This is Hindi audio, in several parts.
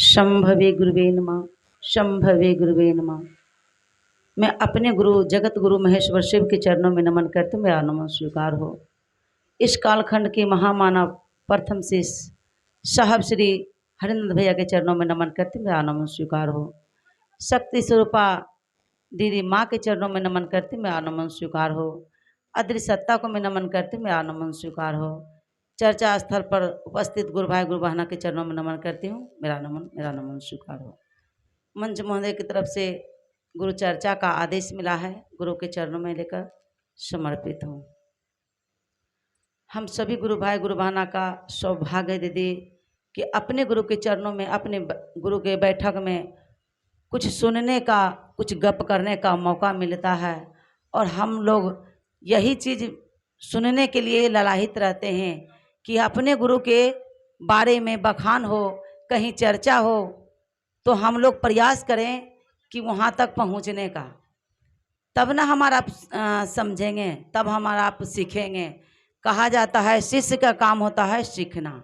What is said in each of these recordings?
शंभवे गुरुवे नमः। शंभवे गुरुवे नमः। मैं अपने गुरु जगत गुरु महेश्वर शिव के चरणों में नमन करती हूँ। मेरा नमन स्वीकार हो। इस कालखंड के महामानव प्रथम शिष्य साहब श्री हरिनंद भैया के चरणों में नमन करती हूँ। मेरा नमन स्वीकार हो। शक्ति स्वरूपा दीदी माँ के चरणों में नमन करती हूँ। मेरा नमन स्वीकार हो। अदृश्य सत्ता को मैं नमन करती हूँ। मेरा नमन स्वीकार हो। चर्चा स्थल पर उपस्थित गुरु भाई गुरु बहना के चरणों में नमन करती हूँ। मेरा नमन स्वीकार हो। मंच महोदय की तरफ से गुरु चर्चा का आदेश मिला है, गुरु के चरणों में लेकर समर्पित हूँ। हम सभी गुरु भाई गुरु बहना का सौभाग्य दीदी कि अपने गुरु के चरणों में, अपने गुरु के बैठक में कुछ सुनने का, कुछ गप करने का मौका मिलता है और हम लोग यही चीज़ सुनने के लिए ललाहित रहते हैं कि अपने गुरु के बारे में बखान हो, कहीं चर्चा हो तो हम लोग प्रयास करें कि वहाँ तक पहुँचने का। तब ना हमारा आप समझेंगे, तब हमारा आप सीखेंगे। कहा जाता है शिष्य का काम होता है सीखना।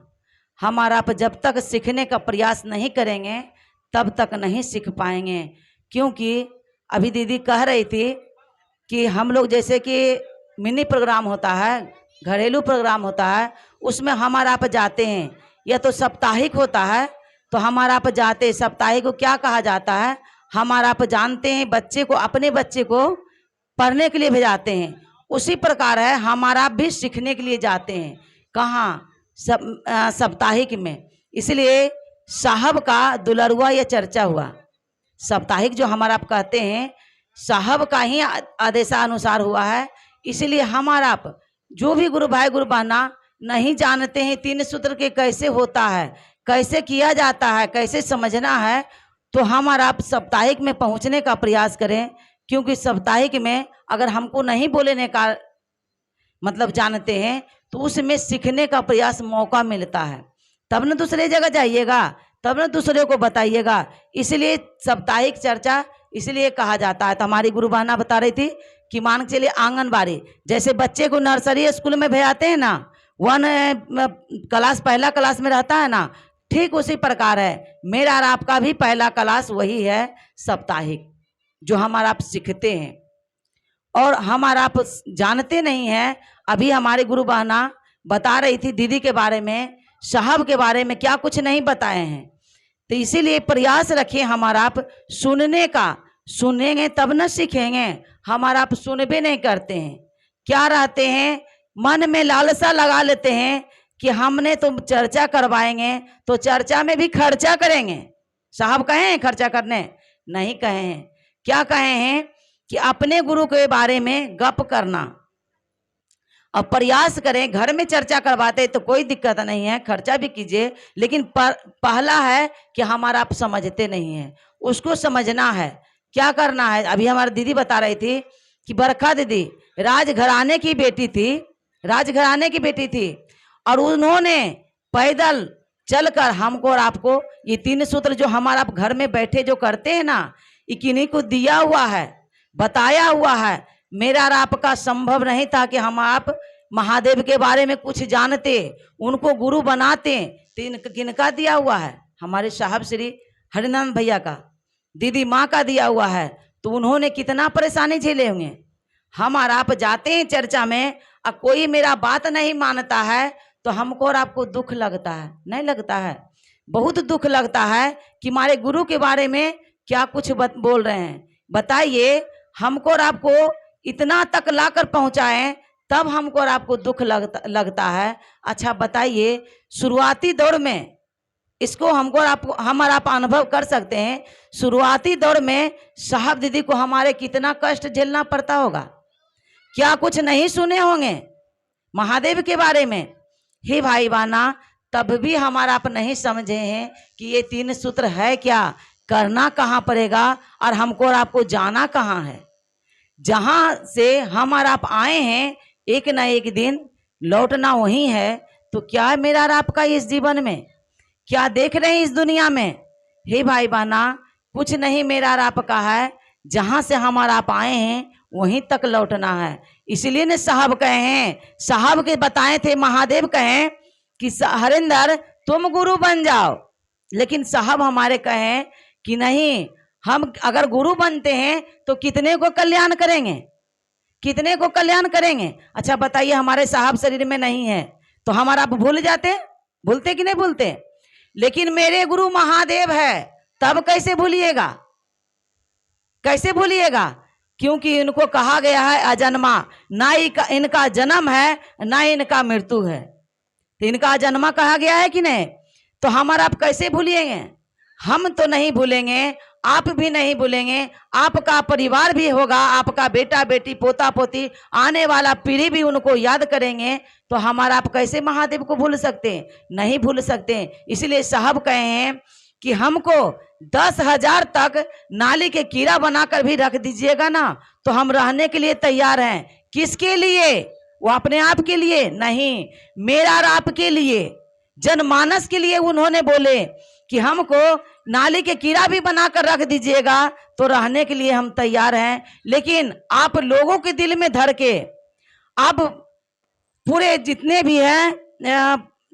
हमारा आप जब तक सीखने का प्रयास नहीं करेंगे तब तक नहीं सीख पाएंगे। क्योंकि अभी दीदी कह रही थी कि हम लोग जैसे कि मिनी प्रोग्राम होता है, घरेलू प्रोग्राम होता है, उसमें हमारा आप जाते हैं, या तो साप्ताहिक होता है तो हमारा आप जाते, साप्ताहिक को क्या कहा जाता है, हमारा आप जानते हैं बच्चे को, अपने बच्चे को पढ़ने के लिए भेजाते हैं। उसी प्रकार है हमारा भी सीखने के लिए जाते हैं। कहाँ? साप्ताहिक में। इसलिए साहब का दुलरुआ यह चर्चा हुआ। साप्ताहिक जो हमारा आप कहते हैं साहब का ही आदेशानुसार हुआ है। इसलिए हमारा आप जो भी गुरु भाई गुरु बहना नहीं जानते हैं तीन सूत्र के कैसे होता है, कैसे किया जाता है, कैसे समझना है, तो हमारा आप साप्ताहिक में पहुंचने का प्रयास करें। क्योंकि साप्ताहिक में अगर हमको नहीं बोलने का मतलब जानते हैं तो उसमें सीखने का प्रयास मौका मिलता है। तब न दूसरे जगह जाइएगा, तब न दूसरे को बताइएगा। इसलिए साप्ताहिक चर्चा इसलिए कहा जाता है। तो हमारी गुरु बहना बता रही थी कि मान के चलिए आंगनबाड़ी, जैसे बच्चे को नर्सरी स्कूल में भेजाते हैं ना, क्लास पहला क्लास में रहता है ना, ठीक उसी प्रकार है मेरा और आपका भी पहला क्लास वही है साप्ताहिक, जो हमारा आप सीखते हैं। और हमारा आप जानते नहीं हैं। अभी हमारे गुरु बहना बता रही थी दीदी के बारे में, साहब के बारे में क्या कुछ नहीं बताए हैं। तो इसीलिए प्रयास रखिए हमारा आप सुनने का। सुनेंगे तब न सीखेंगे। हमारा आप सुनबे नहीं करते हैं, क्या रहते हैं मन में लालसा लगा लेते हैं कि हमने तो चर्चा करवाएंगे तो चर्चा में भी खर्चा करेंगे। साहब कहे हैं खर्चा करने? नहीं कहे हैं। क्या कहे हैं कि अपने गुरु के बारे में गप करना। अब प्रयास करें, घर में चर्चा करवाते तो कोई दिक्कत नहीं है, खर्चा भी कीजिए, लेकिन पहला है कि हमारा आप समझते नहीं हैं, उसको समझना है। क्या करना है? अभी हमारी दीदी बता रही थी कि बरखा दीदी राजघराने की बेटी थी, राजघराने की बेटी थी, और उन्होंने पैदल चलकर हमको और आपको ये तीन सूत्र जो हमारा आप घर में बैठे जो करते हैं ना, ये किन्हीं को दिया हुआ है, बताया हुआ है। मेरा और आपका संभव नहीं था कि हम आप महादेव के बारे में कुछ जानते, उनको गुरु बनाते। किनका दिया हुआ है? हमारे साहब श्री हरिनंद भैया का, दीदी माँ का दिया हुआ है। तो उन्होंने कितना परेशानी झेले होंगे। हमारा आप जाते हैं चर्चा में और कोई मेरा बात नहीं मानता है तो हमको और आपको दुख लगता है, नहीं लगता है? बहुत दुख लगता है कि हमारे गुरु के बारे में क्या कुछ बोल रहे हैं। बताइए, हमको और आपको इतना तक लाकर पहुंचाएं तब हमको और आपको दुख लगता है। अच्छा बताइए, शुरुआती दौर में इसको हमको और आपको, हम और आप अनुभव कर सकते हैं, शुरुआती दौर में साहब दीदी को हमारे कितना कष्ट झेलना पड़ता होगा। क्या कुछ नहीं सुने होंगे महादेव के बारे में? हे भाई बहना, तब भी हमारा आप नहीं समझे हैं कि ये तीन सूत्र है क्या, करना कहाँ पड़ेगा, और हमको और आपको जाना कहाँ है। जहाँ से हमारा आप आए हैं एक ना एक दिन लौटना वही है। तो क्या मेरा और आपका इस जीवन में क्या देख रहे हैं इस दुनिया में? हे भाई बहना, कुछ नहीं मेरा और आपका है। जहाँ से हमारा आप आए हैं वहीं तक लौटना है। इसलिए ने साहब कहे हैं, साहब के बताए थे महादेव कहें कि हरिंदर तुम गुरु बन जाओ, लेकिन साहब हमारे कहें कि नहीं, हम अगर गुरु बनते हैं तो कितने को कल्याण करेंगे, कितने को कल्याण करेंगे। अच्छा बताइए, हमारे साहब शरीर में नहीं है तो हमारा आप भूल जाते, भूलते कि नहीं भूलते। लेकिन मेरे गुरु महादेव है, तब कैसे भूलिएगा, कैसे भूलिएगा। क्योंकि इनको कहा गया है अजन्मा, ना इनका जन्म है ना इनका मृत्यु है, तो इनका अजन्मा कहा गया है कि नहीं। तो हमारा आप कैसे भूलिएंगे, हम तो नहीं भूलेंगे, आप भी नहीं भूलेंगे, आपका परिवार भी होगा, आपका बेटा बेटी पोता पोती आने वाला पीढ़ी भी उनको याद करेंगे। तो हमारा आप कैसे महादेव को भूल सकते हैं, नहीं भूल सकते। इसलिए साहब कहे हैं कि हमको 10,000 तक नाली के कीड़ा बनाकर भी रख दीजिएगा ना, तो हम रहने के लिए तैयार हैं। किसके लिए, वो अपने आप के लिए नहीं, मेरा और आपके लिए, जनमानस के लिए उन्होंने बोले कि हमको नाली के कीड़ा भी बनाकर रख दीजिएगा तो रहने के लिए हम तैयार हैं। लेकिन आप लोगों के दिल में धर के आप पूरे जितने भी हैं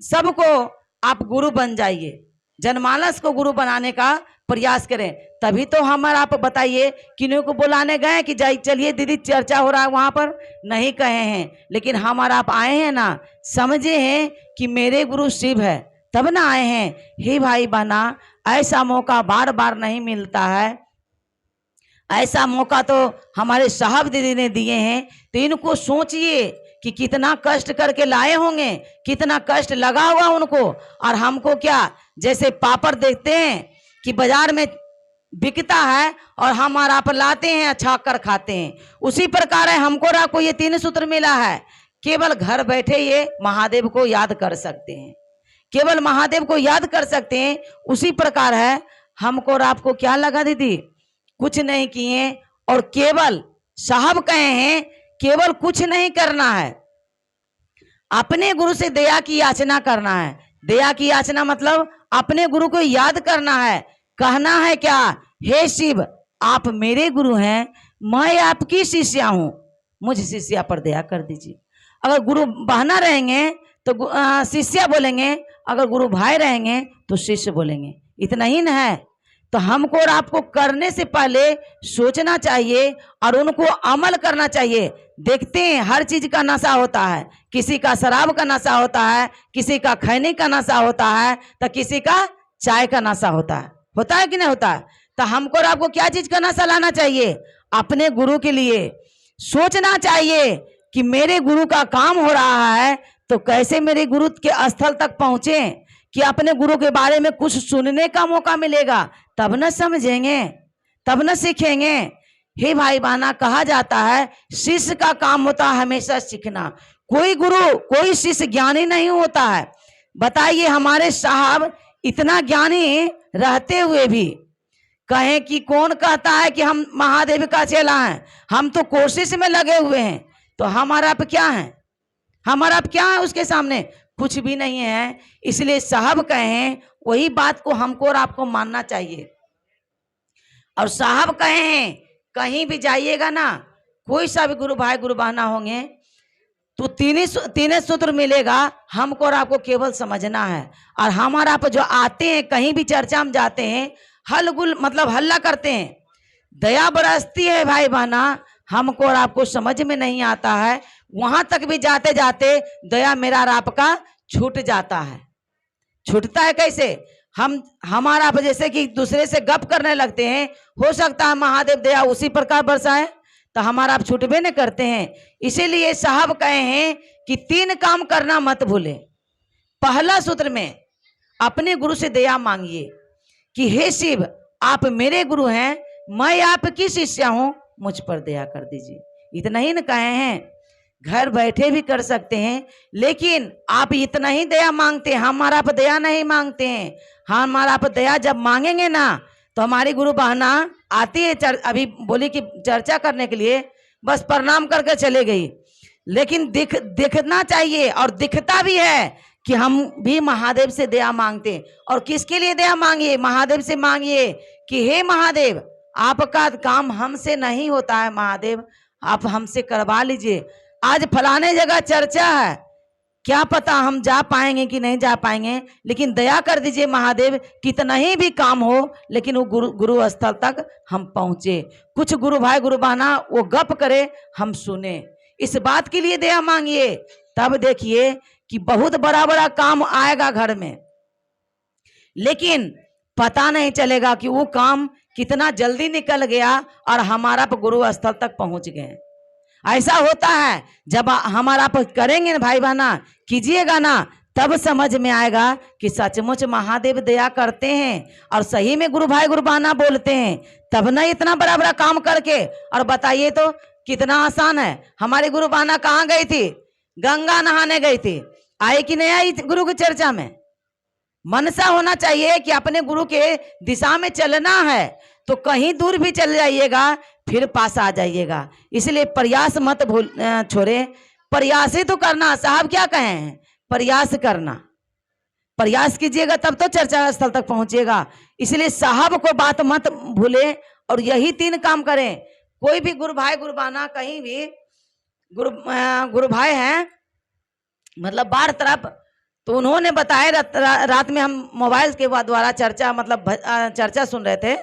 सबको आप गुरु बन जाइए, जनमानस को गुरु बनाने का प्रयास करें। तभी तो हमारा आप बताइए, किन्हीं को बुलाने गए कि जाइए चलिए दीदी चर्चा हो रहा है वहां पर, नहीं कहे हैं। लेकिन हमारा आप आए हैं ना, समझे हैं कि मेरे गुरु शिव है, तब ना आए हैं। हे भाई बहना, ऐसा मौका बार बार नहीं मिलता है, ऐसा मौका तो हमारे साहब दीदी ने दिए हैं। तो इनको सोचिए कि कितना कष्ट करके लाए होंगे, कितना कष्ट लगा हुआ उनको। और हमको क्या, जैसे पापड़ देखते हैं कि बाजार में बिकता है और हमारा आप लाते हैं, छाक कर खाते हैं, उसी प्रकार है हमको आपको ये 3 सूत्र मिला है। केवल घर बैठे ये महादेव को याद कर सकते हैं, केवल महादेव को याद कर सकते हैं। उसी प्रकार है हमको और आपको क्या लगा दीदी, कुछ नहीं किए। और केवल साहब कहे हैं केवल कुछ नहीं करना है, अपने गुरु से दया की याचना करना है। दया की याचना मतलब अपने गुरु को याद करना है। कहना है क्या, हे शिव आप मेरे गुरु हैं, मैं आपकी शिष्या हूं, मुझ शिष्या पर दया कर दीजिए। अगर गुरु बहना रहेंगे तो शिष्या बोलेंगे, अगर गुरु भाई रहेंगे तो शिष्य बोलेंगे, इतना ही न है। तो हमको और आपको करने से पहले सोचना चाहिए और उनको अमल करना चाहिए। देखते हैं हर चीज का नशा होता है, किसी का शराब का नशा होता है, किसी का खैनी का नशा होता है, तो किसी का चाय का नशा होता है कि नहीं होता है। तो हमको और आपको क्या चीज का नशा लाना चाहिए, अपने गुरु के लिए सोचना चाहिए कि मेरे गुरु का काम हो रहा है तो कैसे मेरे गुरु के स्थल तक पहुंचे, कि अपने गुरु के बारे में कुछ सुनने का मौका मिलेगा, तब न समझेंगे, तब न सीखेंगे। हे भाई बहना, कहा जाता है शिष्य का काम होता है हमेशा सीखना, कोई गुरु कोई शिष्य ज्ञानी नहीं होता है। बताइए हमारे साहब इतना ज्ञानी रहते हुए भी कहें कि कौन कहता है कि हम महादेव का चेला हैं, हम तो कोशिश में लगे हुए हैं। तो हमारा आप क्या है, हमारा आप क्या है उसके सामने, कुछ भी नहीं है। इसलिए साहब कहें वही बात को हमको और आपको मानना चाहिए। और साहब कहें कहीं भी जाइएगा ना, कोई सा भी गुरु भाई गुरु बहना होंगे तो तीन सूत्र मिलेगा, हमको और आपको केवल समझना है। और हमारा आप जो आते हैं कहीं भी चर्चा में जाते हैं, हलगुल मतलब हल्ला करते हैं, दया बरसती है भाई बहना, हमको और आपको समझ में नहीं आता है। वहां तक भी जाते जाते दया मेरा और आपका छूट जाता है। छूटता है कैसे, हमारा आप जैसे कि दूसरे से गप करने लगते हैं, हो सकता है महादेव दया उसी प्रकार बरसाए, तो हमारा आप छूटबे न करते हैं। इसीलिए साहब कहे हैं कि 3 काम करना मत भूले। पहला सूत्र में अपने गुरु से दया मांगिए कि हे शिव आप मेरे गुरु हैं, मैं आपकी शिष्या हूं, मुझ पर दया कर दीजिए। इतना ही न कहे हैं, घर बैठे भी कर सकते हैं, लेकिन आप इतना ही दया मांगते हैं, हमारा आप दया नहीं मांगते हैं। हमारा आप दया जब मांगेंगे ना तो हमारी गुरु बहना आती है, अभी बोली कि चर्चा करने के लिए, बस प्रणाम करके चले गई। लेकिन दिखना चाहिए और दिखता भी है कि हम भी महादेव से दया मांगते हैं। और किसके लिए दया मांगिए, महादेव से मांगिए कि हे महादेव आपका काम हमसे नहीं होता है, महादेव आप हमसे करवा लीजिए। आज फलाने जगह चर्चा है क्या पता हम जा पाएंगे कि नहीं जा पाएंगे, लेकिन दया कर दीजिए महादेव, कितना ही भी काम हो लेकिन वो गुरु स्थल तक हम पहुंचे। कुछ गुरु भाई गुरु बहना वो गप करे, हम सुने, इस बात के लिए दया मांगिए, तब देखिए कि बहुत बड़ा बड़ा काम आएगा घर में। लेकिन पता नहीं चलेगा कि वो काम कितना जल्दी निकल गया और हमारा गुरु स्थल तक पहुंच गए। ऐसा होता है जब हमारा करेंगे ना भाई बहना, कीजिएगा ना, तब समझ में आएगा कि सचमुच महादेव दया करते हैं और सही में गुरु भाई गुरु बहना बोलते हैं, तब ना इतना बड़ा बड़ा काम करके। और बताइए तो कितना आसान है। हमारे गुरु बहना कहाँ गई थी? गंगा नहाने गई थी, आई कि नहीं आई गुरु की चर्चा में? मनसा होना चाहिए कि अपने गुरु के दिशा में चलना है तो कहीं दूर भी चल जाइएगा फिर पास आ जाइएगा। इसलिए प्रयास मत भूल छोड़े, प्रयास ही तो करना। साहब क्या कहे हैं? प्रयास करना, प्रयास कीजिएगा तब तो चर्चा स्थल तक पहुंचेगा। इसलिए साहब को बात मत भूले और यही 3 काम करें। कोई भी गुरु भाई गुरु बहना कहीं भी गुरु भाई हैं मतलब बाहर तरफ, तो उन्होंने बताया रात में हम मोबाइल के द्वारा चर्चा मतलब चर्चा सुन रहे थे,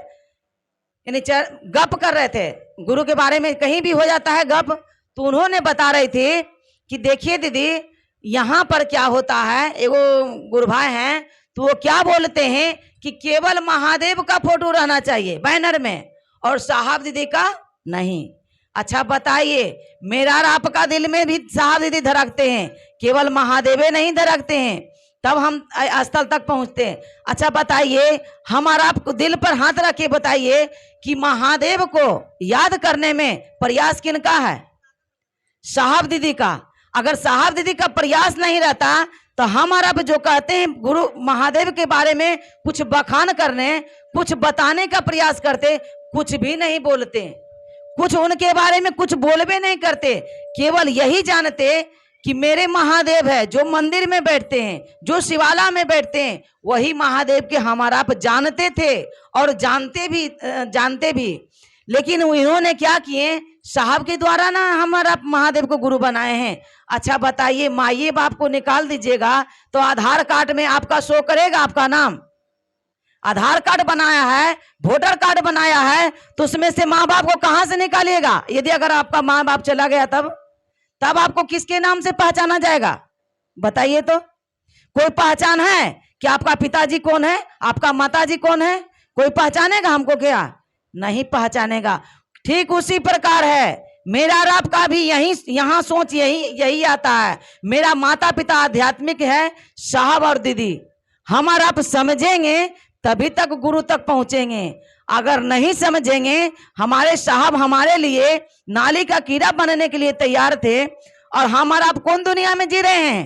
यानी गप कर रहे थे गुरु के बारे में। कहीं भी हो जाता है गप, तो उन्होंने बता रही थी कि देखिए दीदी यहाँ पर क्या होता है। एगो गुरु भाई हैं तो वो क्या बोलते हैं कि केवल महादेव का फोटो रहना चाहिए बैनर में और साहब दीदी का नहीं। अच्छा बताइए, मेरा और आपका दिल में भी साहब दीदी धड़कते हैं, केवल महादेवे नहीं धड़कते हैं, तब हम स्थल तक पहुंचते हैं। अच्छा बताइए, हमारा आपको दिल पर हाथ रख के बताइए कि महादेव को याद करने में प्रयास किनका है? साहब दीदी का। अगर साहब दीदी का प्रयास नहीं रहता तो हमारा जो कहते हैं गुरु महादेव के बारे में कुछ बखान करने, कुछ बताने का प्रयास करते, कुछ भी नहीं बोलते, कुछ उनके बारे में कुछ बोलबे नहीं करते, केवल यही जानते कि मेरे महादेव है जो मंदिर में बैठते हैं, जो शिवाला में बैठते हैं, वही महादेव के हमारा आप जानते थे और जानते भी। लेकिन इन्होंने क्या किए? साहब के द्वारा ना हमारा महादेव को गुरु बनाए हैं। अच्छा बताइए, माई बाप को निकाल दीजिएगा तो आधार कार्ड में आपका शो करेगा आपका नाम? आधार कार्ड बनाया है, वोटर कार्ड बनाया है, तो उसमें से माँ बाप को कहां से निकालिएगा? यदि अगर आपका माँ बाप चला गया तब आपको किसके नाम से पहचाना जाएगा? बताइए तो। कोई पहचान है कि आपका पिताजी कौन है, आपका माताजी कौन है? कोई पहचानेगा हमको? क्या नहीं पहचानेगा। ठीक उसी प्रकार है मेरा और आपका भी यहाँ सोच यही आता है। मेरा माता पिता आध्यात्मिक है, साहब और दीदी हमारा आप समझेंगे तभी तक गुरु तक पहुंचेंगे। अगर नहीं समझेंगे, हमारे साहब हमारे लिए नाली का कीड़ा बनने के लिए तैयार थे और हमारा आप कौन दुनिया में जी रहे हैं?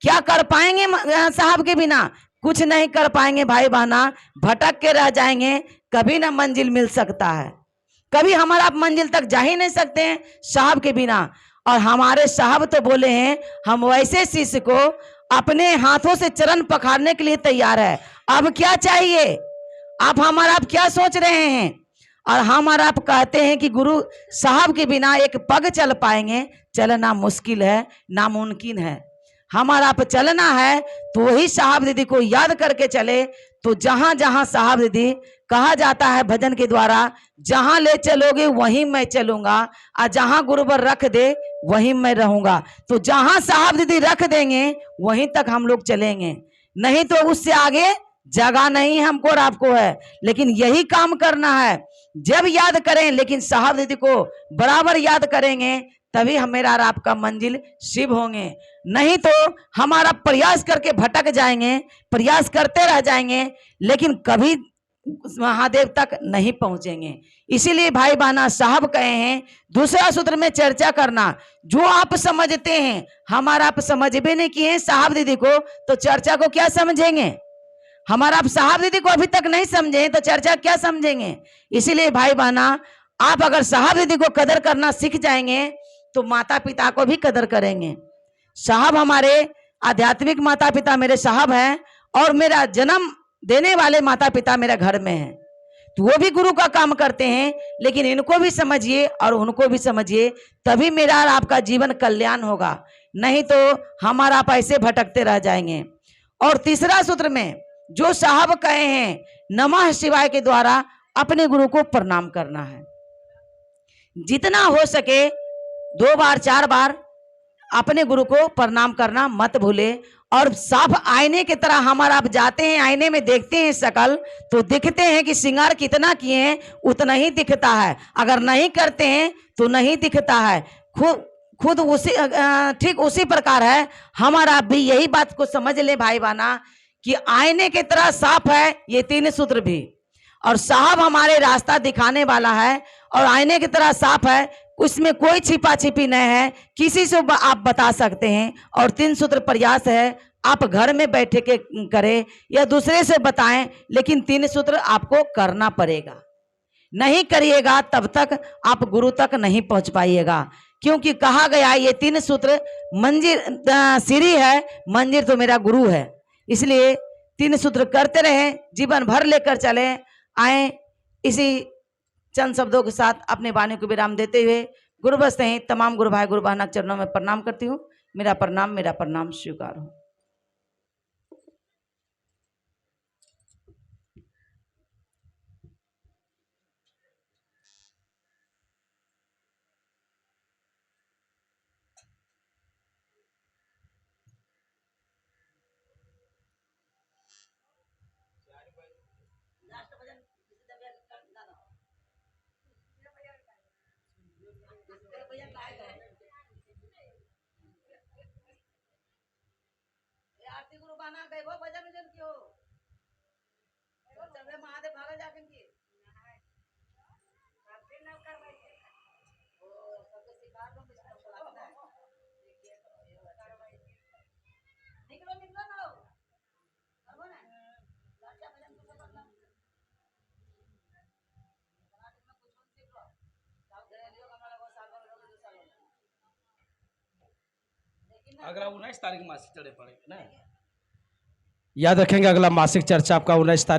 क्या कर पाएंगे साहब के बिना? कुछ नहीं कर पाएंगे भाई बहना, भटक के रह जाएंगे। कभी ना मंजिल मिल सकता है, कभी हमारा आप मंजिल तक जा ही नहीं सकते हैं साहब के बिना। और हमारे साहब तो बोले हैं हम वैसे शिष्य को अपने हाथों से चरण पखारने के लिए तैयार है। अब क्या चाहिए? आप हमारा आप क्या सोच रहे हैं? और हमारा आप कहते हैं कि गुरु साहब के बिना एक पग चल पाएंगे, चलना मुश्किल है, नामुमकिन है। हमारा आप चलना है तो वही साहब दीदी को याद करके चले। तो जहां जहां साहब दीदी कहा जाता है भजन के द्वारा, जहां ले चलोगे वहीं मैं चलूंगा और जहां गुरुवर रख दे वहीं मैं रहूंगा। तो जहां साहब दीदी रख देंगे वहीं तक हम लोग चलेंगे, नहीं तो उससे आगे जगह नहीं हमको और आपको है। लेकिन यही काम करना है, जब याद करें लेकिन साहब दीदी को बराबर याद करेंगे तभी हमेरा और आपका मंजिल शिव होंगे। नहीं तो हमारा प्रयास करके भटक जाएंगे, प्रयास करते रह जाएंगे लेकिन कभी महादेव तक नहीं पहुंचेंगे। इसीलिए भाई बहना साहब कहे हैं दूसरा सूत्र में चर्चा करना। जो आप समझते हैं, हमारा आप समझ भी नहीं किए साहब दीदी को, तो चर्चा को क्या समझेंगे? हमारा आप साहब दीदी को अभी तक नहीं समझे तो चर्चा क्या समझेंगे? इसीलिए भाई बहना आप अगर साहब दीदी को कदर करना सीख जाएंगे तो माता पिता को भी कदर करेंगे। साहब हमारे आध्यात्मिक माता पिता मेरे साहब हैं और मेरा जन्म देने वाले माता पिता मेरा घर में हैं, तो वो भी गुरु का काम करते हैं। लेकिन इनको भी समझिए और उनको भी समझिए, तभी मेरा और आपका जीवन कल्याण होगा। नहीं तो हमारा आप ऐसे भटकते रह जाएंगे। और तीसरा सूत्र में जो साहब कहे हैं, नमः शिवाय के द्वारा अपने गुरु को प्रणाम करना है। जितना हो सके 2 बार 4 बार अपने गुरु को प्रणाम करना मत भूले। और साफ आईने की तरह हमारा आप जाते हैं, आईने में देखते हैं शकल, तो दिखते हैं कि श्रृंगार कितना किए हैं उतना ही दिखता है, अगर नहीं करते हैं तो नहीं दिखता है। खुद उसी ठीक उसी प्रकार है हमारा भी, यही बात को समझ ले भाई बहना कि आईने की तरह साफ है ये 3 सूत्र भी। और साहब हमारे रास्ता दिखाने वाला है और आईने की तरह साफ है, उसमें कोई छिपा छिपी नहीं है, किसी से आप बता सकते हैं। और 3 सूत्र प्रयास है, आप घर में बैठे के करें या दूसरे से बताएं, लेकिन 3 सूत्र आपको करना पड़ेगा। नहीं करिएगा तब तक आप गुरु तक नहीं पहुंच पाइएगा, क्योंकि कहा गया ये 3 सूत्र मंजिल सीढ़ी है, मंजिल तो मेरा गुरु है। इसलिए 3 सूत्र करते रहें, जीवन भर लेकर चले आए। इसी चंद शब्दों के साथ अपने वाणी को विराम देते हुए गुरुवस्त हैं तमाम गुरु भाई गुरु बहना चरणों में प्रणाम करती हूँ। मेरा प्रणाम स्वीकार हो। आरती गुरु बना गए वो भजन भजन क्यों चल महादेव भागा जाके की आरती न करवाई ओ सबके सिखा दो बिस्तर चलाना है निकलो निकलो ना करबो ना लाचा भजन को करना समाज में कुछ सीख लो सब घरेलियों हमारा वो साल में लोग 2 साल अगला 19 तारीख मासिक चढ़े पड़ेगा ना, याद रखेंगे। अगला मासिक चर्चा आपका 19 तारीख